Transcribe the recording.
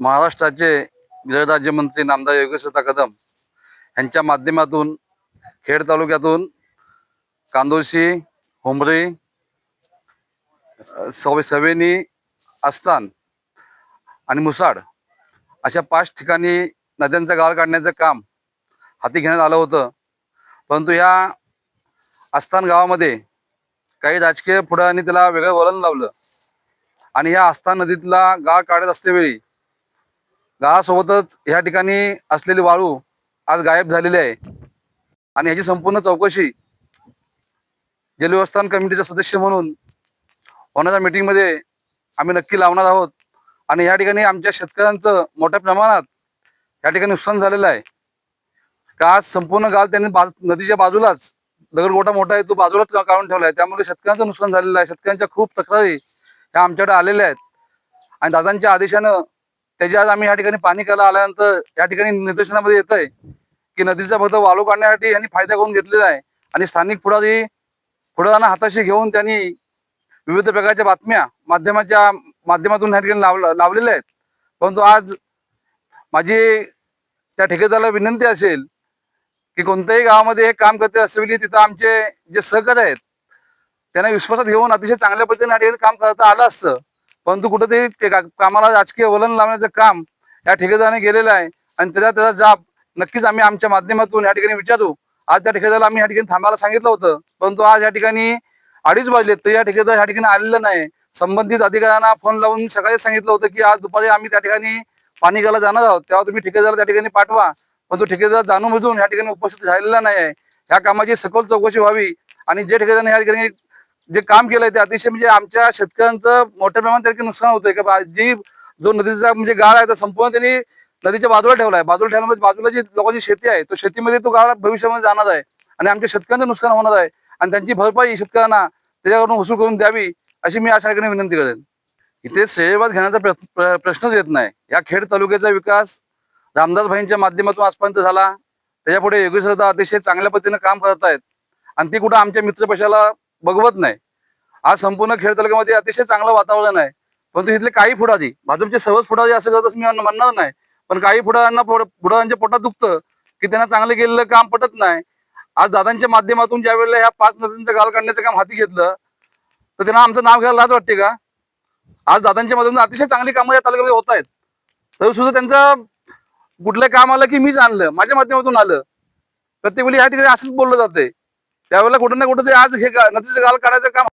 महाराष्ट्राचे गृहराज्यमंत्री नामदार योगेश्वर कदम यांच्या माध्यमातून खेड तालुक्यातून कांदोशी, होंबरी, सवेनी, आस्थान आणि मुसाड अशा 5 ठिकाणी नद्यांचा गाळ काढण्याचं काम हाती घेण्यात आलं होतं. परंतु या आस्थान गावामध्ये काही राजकीय पुढाऱ्यांनी त्याला वेगळं वळण लावलं आणि या आस्थान नदीतला गाळ काढत असतेवेळी गावासोबतच या ठिकाणी असलेली वाळू आज गायब झालेली आहे. आणि ह्याची संपूर्ण चौकशी जलव्यवस्थापन कमिटीचे सदस्य म्हणून होणाऱ्या मीटिंगमध्ये आम्ही नक्की लावणार आहोत. आणि या ठिकाणी आमच्या शेतकऱ्यांचं मोठ्या प्रमाणात या ठिकाणी नुकसान झालेलं आहे. का आज संपूर्ण गाव त्यांनी नदीच्या बाजूलाच दगडगोटा मोठा आहे तो बाजूलाच काढून ठेवला आहे. त्यामुळे शेतकऱ्यांचं नुकसान झालेलं आहे. शेतकऱ्यांच्या खूप तक्रारी ह्या आमच्याकडे आलेल्या आहेत आणि दादांच्या आदेशानं त्याच्या आज आम्ही या ठिकाणी पाणी करायला आल्यानंतर या ठिकाणी निदर्शनामध्ये येत आहे की नदीचा फक्त वाळू काढण्यासाठी यांनी फायदा करून घेतलेला आहे. आणि स्थानिक पुढाऱ्यांना हाताशी घेऊन त्यांनी विविध प्रकारच्या बातम्या माध्यमातून या ठिकाणी लावलेल्या आहेत. परंतु आज माझी त्या ठेकेदाराला विनंती असेल की कोणत्याही गावामध्ये हे काम करते असलेली तिथं आमचे जे सहकारी आहेत त्यांना विश्वासात घेऊन अतिशय चांगल्या पद्धतीने या ठिकाणी काम करता आलं असतं. परंतु कुठेतरी कामाला राजकीय वलन लावण्याचं काम या ठेकेदाराने केलेलं आहे आणि त्याचा जाब नक्कीच आम्ही आमच्या माध्यमातून या ठिकाणी विचारू. आज त्या ठेकेदाराला आम्ही या ठिकाणी थांबायला सांगितलं होतं, परंतु आज या ठिकाणी 2:30 वाजले तरी या ठेकेदार या ठिकाणी आलेलं नाही. संबंधित अधिकाऱ्यांना फोन लावून सकाळी सांगितलं होतं की आज दुपारी आम्ही त्या ठिकाणी पाणी घ्यायला जाणार आहोत, तेव्हा तुम्ही ठेकेदार त्या ठिकाणी पाठवा. पण तो ठेकेदार जाणून बुजून या ठिकाणी उपस्थित झालेला नाही आहे. ह्या कामाची सखोल चौकशी व्हावी आणि जे ठेकेदाराने या ठिकाणी जे काम केलंय ते अतिशय म्हणजे आमच्या शेतकऱ्यांचं मोठ्या प्रमाणात त्या ठिकाणी नुकसान होतंय. का जो नदीचा म्हणजे गाळ आहे तो संपूर्ण त्यांनी नदीच्या बाजूला ठेवलाय. बाजूला ठेवल्यामुळे बाजूला जी लोकांची शेती आहे तो शेतीमध्ये तो गाळ भविष्यामध्ये जाणार आहे आणि आमच्या शेतकऱ्यांचं नुकसान होणार आहे आणि त्यांची भरपाई शेतकऱ्यांना त्याच्याकडून वसूल करून द्यावी अशी मी अशा ठिकाणी विनंती करेन. इथे श्रेयवाद घेण्याचा प्रश्नच येत नाही. या खेड तालुक्याचा विकास रामदास भाईंच्या माध्यमातून आजपर्यंत झाला. त्याच्यापुढे योगेश्वर अतिशय चांगल्या पद्धतीने काम करत आहेत आणि ती कुठं आमच्या मित्रपक्षाला बघवत नाही. आज संपूर्ण खेड तालुक्यामध्ये अतिशय चांगलं वातावरण आहे. परंतु इथले काही पुढारी भाजपचे सर्वच पुढारी असं करत मी म्हणणार नाही, पण काही पुढाऱ्यांच्या पोटात दुखतं की त्यांना चांगलं केलेलं काम पटत नाही. आज दादांच्या माध्यमातून ज्या वेळेला ह्या 5 नद्यांचं गाळ काढण्याचं काम हाती घेतलं तर त्यांना आमचं नाव घ्यायला लाज वाटते का? आज दादांच्या माध्यमातून अतिशय चांगली कामं या तालुक्यामध्ये होत आहेत, तरी सुद्धा त्यांचं कुठलं काम आलं की मीच आणलं, माझ्या माध्यमातून आलं. प्रत्येक वेळी या ठिकाणी असंच बोललं जाते. त्यावेळेला कुठं ना कुठं ते आज हे नदीचं गाळ काढायचं काम